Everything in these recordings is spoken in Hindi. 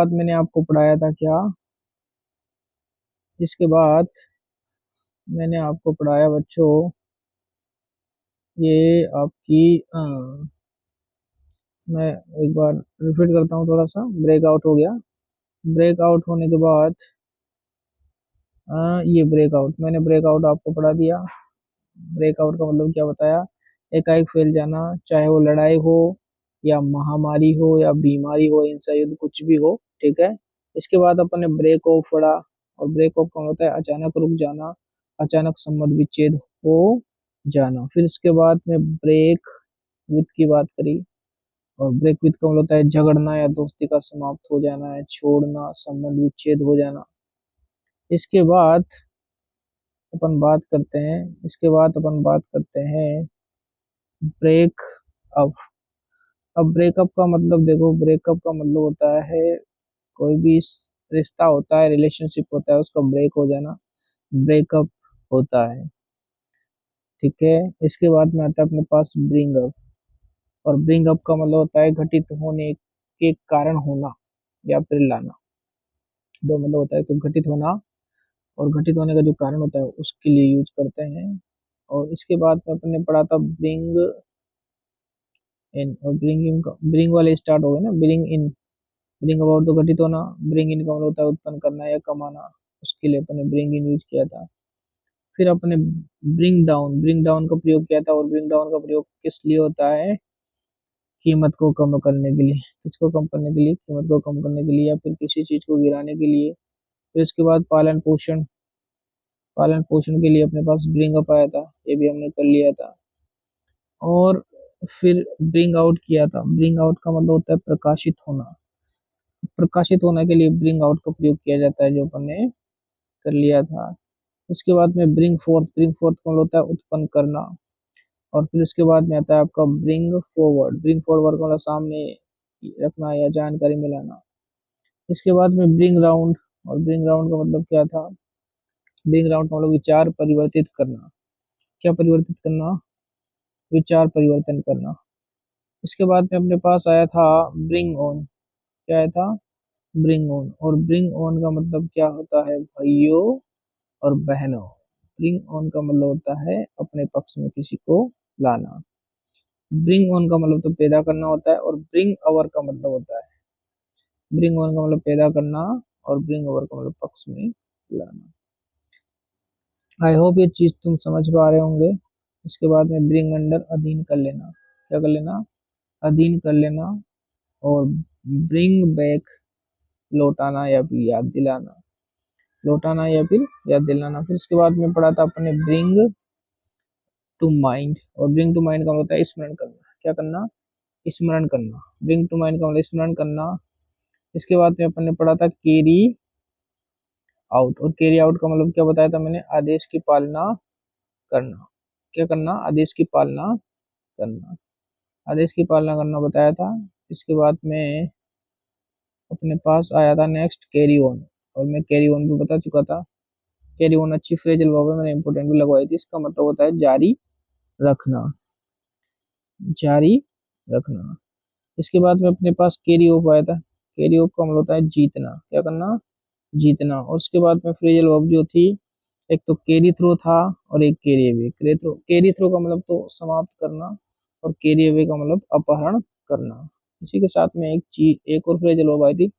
बाद मैंने आपको पढ़ाया था क्या? इसके बाद मैंने आपको पढ़ाया बच्चों, ये आपकी मैं एक बार रिपीट करता हूँ, थोड़ा सा ब्रेकआउट हो गया। ब्रेकआउट होने के बाद ये ब्रेकआउट, मैंने ब्रेकआउट आपको पढ़ा दिया। ब्रेकआउट का मतलब क्या बताया? एकाएक फैल जाना, चाहे वो लड़ाई हो या महामारी हो या बीमारी हो, हिंसा युद्ध कुछ भी हो। ठीक है। इसके बाद अपन ने ब्रेक ऑफ पढ़ा, और ब्रेक ऑफ का होता है अचानक रुक जाना, अचानक संबंध विच्छेद हो जाना। फिर इसके बाद में ब्रेक विथ की बात करी, और ब्रेक विथ का मतलब होता है झगड़ना या दोस्ती का समाप्त हो जाना है, छोड़ना, संबंध विच्छेद हो जाना। इसके बाद अपन बात करते हैं, इसके बाद अपन बात करते हैं ब्रेक अप। अब ब्रेकअप का मतलब देखो, ब्रेकअप का मतलब होता है कोई भी रिश्ता होता है, रिलेशनशिप होता है, उसका ब्रेक हो जाना, ब्रेकअप होता है। ठीक है। इसके बाद में आता है अपने पास ब्रिंग अप, और ब्रिंग अप का मतलब होता है घटित होने के कारण होना या फिर लाना। दो मतलब होता है कि घटित होना, और घटित होने का जो कारण होता है उसके लिए यूज करते हैं। और इसके बाद में अपन ने पढ़ा था ब्रिंग इन, और ब्रिंग इन का ब्रिंग वाले स्टार्ट हो गए ना, ब्रिंग इन। ब्रिंग अबाउट तो घटित होना, ब्रिंग इन का मतलब होता है उत्पन्न करना या कमाना, उसके लिए अपने ब्रिंग इन यूज किया था। फिर अपने ब्रिंग डाउन का प्रयोग किया था, और ब्रिंग डाउन का प्रयोग किस लिए होता है? कीमत को कम करने के लिए। किसको कम करने के लिए? कीमत को कम करने के लिए, या फिर किसी चीज को गिराने के लिए। फिर इसके बाद पालन पोषण, पालन पोषण के लिए अपने पास ब्रिंग अप आया था, ये भी हमने कर लिया था। और फिर ब्रिंग आउट किया था। ब्रिंग आउट का मतलब होता है प्रकाशित होना, प्रकाशित होने के लिए ब्रिंग आउट का प्रयोग किया जाता है, जो अपन ने कर लिया था। इसके बाद में ब्रिंग फोर्थ का मतलब होता है उत्पन्न करना। और फिर उसके बाद में आता है आपका ब्रिंग फॉरवर्ड का मतलब सामने रखना या जानकारी मिलाना। इसके बाद में ब्रिंग राउंड, और ब्रिंग राउंड का मतलब क्या था? ब्रिंग राउंड का मतलब विचार परिवर्तित करना। क्या परिवर्तित करना? विचार परिवर्तन करना। इसके बाद में अपने पास आया था ब्रिंग ऑन। क्या आया था? Bring on. और ब्रिंग ऑन का मतलब क्या होता है भाइयों और बहनों? ब्रिंग ऑन का मतलब होता है अपने पक्ष में किसी को लाना। ब्रिंग ऑन का मतलब तो पैदा करना होता है, और ब्रिंग अवर का मतलब होता है, ब्रिंग ऑन का मतलब पैदा करना, और ब्रिंग ओवर का मतलब पक्ष में लाना। आई होप ये चीज तुम समझ पा रहे होंगे। इसके बाद में ब्रिंग अंडर, अधीन कर लेना। क्या कर लेना? अधीन कर लेना। और ब्रिंग बैक, लौटाना या फिर याद दिलाना, लौटाना या फिर याद दिलाना। फिर इसके बाद में पढ़ा था अपने ब्रिंग टू माइंड, और ब्रिंग टू माइंड का मतलब होता है स्मरण करना। क्या करना? स्मरण करना। ब्रिंग टू माइंड का मतलब स्मरण करना। इसके बाद में अपन ने पढ़ा था कैरी आउट, और कैरी आउट का मतलब क्या बताया था मैंने? आदेश की पालना करना। क्या करना? आदेश की पालना करना, आदेश की पालना करना बताया था। इसके बाद में अपने पास आया था नेक्स्ट कैरी ऑन, और मैं कैरी ऑन भी बता चुका था। कैरी ऑन अच्छी फ्रेजल वर्ब है, मैंने इंपोर्टेंट भी लगवाई थी। इसका मतलब होता है जारी रखना, जारी रखना। इसके बाद में अपने पास कैरी ऑफ आया था। कैरी ऑफ का मतलब होता है जीतना। क्या करना? जीतना। और उसके बाद में फ्रेजल वर्ब जो थी, एक तो कैरी थ्रो था, और एक कैरी अवे। कैरी थ्रो का मतलब तो समाप्त करना, और कैरी अवे का मतलब अपहरण करना। इसी के साथ में एक चीज, एक और फ्रेजल वर्ब आई थी,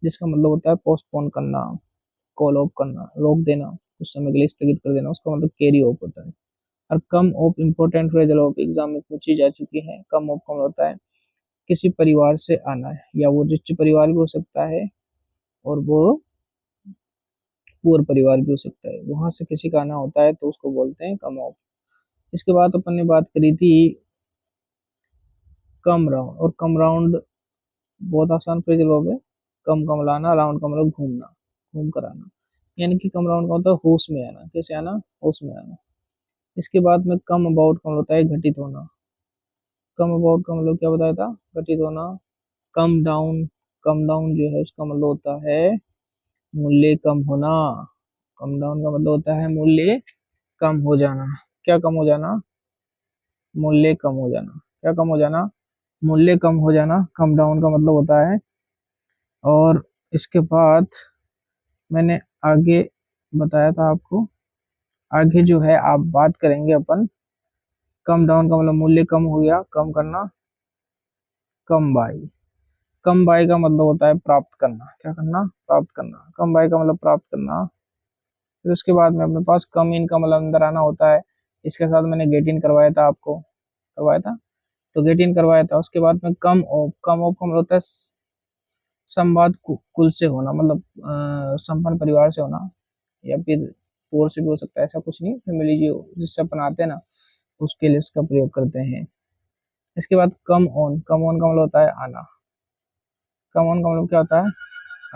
जिसका मतलब होता है पोस्टपोन करना, कॉल ऑफ करना, रोक देना, कुछ समय के लिए स्थगित कर देना, उसका मतलब कैरी ऑफ होता है। और come off important phrasal verb exam में पूछी जा चुकी है। कम ऑफ का मतलब होता है किसी परिवार से आना है, या वो रिच परिवार भी हो सकता है, और वो पुअर परिवार भी हो सकता है, वहां से किसी का आना होता है तो उसको बोलते हैं कम ऑफ। इसके बाद अपन ने बात करी थी कम राउंड, और कम राउंड बहुत आसान फ्रेजल वर्ब है। कम कम लाना, राउंड का मतलब घूमना, घूम कर आना। यानी कि कम राउंड का होता है होश में आना। कैसे आना? होश में आना। इसके बाद में कम अबाउट का मतलब होता है घटित होना। कम अबाउट का मतलब क्या बताया था? घटित होना। कम डाउन, कम डाउन जो है उसका मतलब होता है मूल्य कम होना। कम डाउन का मतलब होता है मूल्य कम हो जाना। क्या कम हो जाना? मूल्य कम हो जाना। क्या कम हो जाना? मूल्य कम हो जाना, कम डाउन का मतलब होता है। और इसके बाद मैंने आगे बताया था आपको, आगे जो है आप बात करेंगे अपन कम डाउन का मतलब मूल्य कम हो गया, कम करना, कम बाई। कम बाई का मतलब होता है प्राप्त करना, क्या करना, प्राप्त करना। कम बाई का मतलब प्राप्त करना। फिर उसके बाद में अपने पास कम इन का मतलब अंदर आना होता है। इसके साथ मैंने गेट इन करवाया था आपको, करवाया था, तो गेट इन करवाया था। उसके बाद में कम ऑफ, कम ऑफ का मतलब होता है संवाद कुल से होना, मतलब संपन्न परिवार से होना, या फिर पोर से भी हो सकता है, ऐसा कुछ नहीं, फैमिली जो जिससे अपन आते हैं ना उसके लिए इसका प्रयोग करते हैं। इसके बाद कम ऑन, कम ऑन का मतलब होता है आना, कम ऑन का मतलब क्या होता है,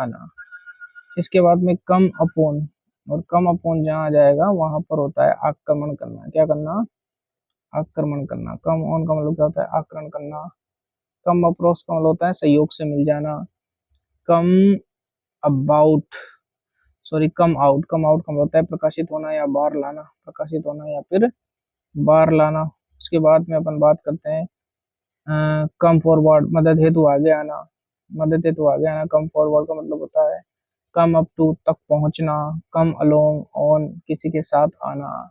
आना। इसके बाद में कम अपोन, और कम अपोन जहाँ आ जाएगा वहां पर होता है आक्रमण करना, क्या करना, आक्रमण करना। कम ऑन का मतलब क्या होता है, आक्रमण करना। कम अप्रोक्स का मतलब होता है सहयोग से मिल जाना। Come about, sorry come out, come out का मतलब होता है प्रकाशित होना या बाहर लाना, प्रकाशित होना या फिर बाहर लाना। उसके बाद में अपन बात करते हैं कम फॉरवर्ड, मदद हेतु आगे आना, मदद हेतु आगे आना। कम फॉरवर्ड का मतलब होता है कम अप टू, तक पहुंचना। कम अलोंग, ऑन, किसी के साथ आना।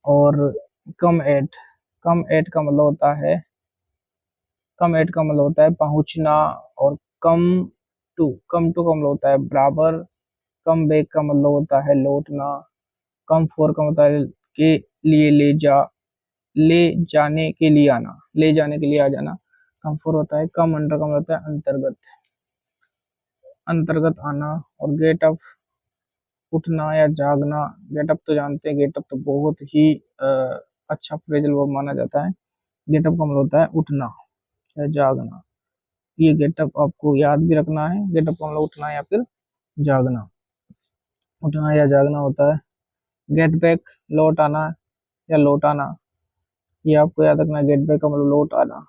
और कम एट, कम एट का मतलब होता है, कम एट का मतलब होता है पहुंचना। और कम टू, कम टू का मतलब होता है बराबर। कम बैक का मतलब होता है लौटना। कम फोर का मतलब है के लिए, ले जा, ले जाने के लिए आना, ले जाने के लिए आ जाना। कम फोर होता है कम अंडर का मतलब होता है अंतर्गत, अंतर्गत आना। और गेट अप, उठना या जागना। गेटअप तो जानते हैं, गेटअप तो बहुत ही अच्छा फ्रेजल वर्ब माना जाता है। गेटअप का मतलब होता है उठना या जागना। ये गेटअप आपको याद भी रखना है, गेटअप का मतलब उठना या फिर जागना, उठना या जागना होता है। गेट बैक, लौट आना या लौट आना, ये आपको याद रखना है। गेट बैक का मतलब लौट आना,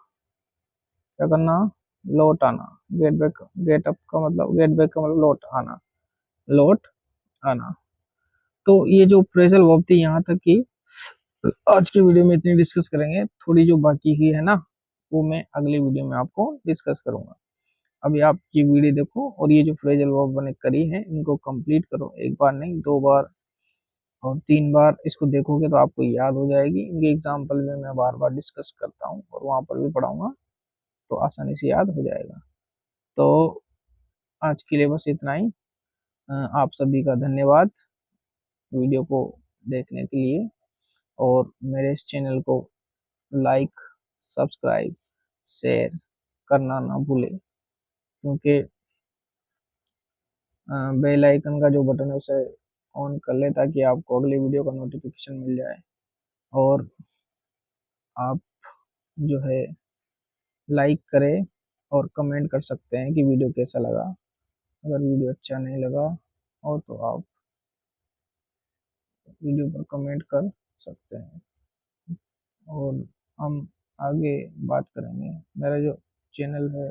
क्या करना, लौट आना। गेट बैक, गेट अप का मतलब, गेट बैक का मतलब लौट आना, लौट आना। तो ये जो फ्रेजल वर्ब थी यहाँ तक की आज की वीडियो में इतनी डिस्कस करेंगे। थोड़ी जो बाकी ही है ना वो मैं अगली वीडियो में आपको डिस्कस करूंगा। अभी आप ये वीडियो देखो और ये जो फ्रेजल वर्ब मैंने करी है इनको कंप्लीट करो, एक बार नहीं, दो बार और तीन बार इसको देखोगे तो आपको याद हो जाएगी। इनके एग्जाम्पल में मैं बार बार डिस्कस करता हूँ और वहां पर भी पढ़ाऊंगा, तो आसानी से याद हो जाएगा। तो आज के लिए बस इतना ही। आप सभी का धन्यवाद वीडियो को देखने के लिए, और मेरे इस चैनल को लाइक, सब्सक्राइब, शेयर करना ना भूलें, क्योंकि बेल आइकन का जो बटन है उसे ऑन कर ले ताकि आपको अगली वीडियो का नोटिफिकेशन मिल जाए। और आप जो है लाइक करें और कमेंट कर सकते हैं कि वीडियो कैसा लगा। अगर वीडियो अच्छा नहीं लगा और तो आप वीडियो पर कमेंट कर सकते हैं, और हम आगे बात करेंगे। मेरा जो चैनल है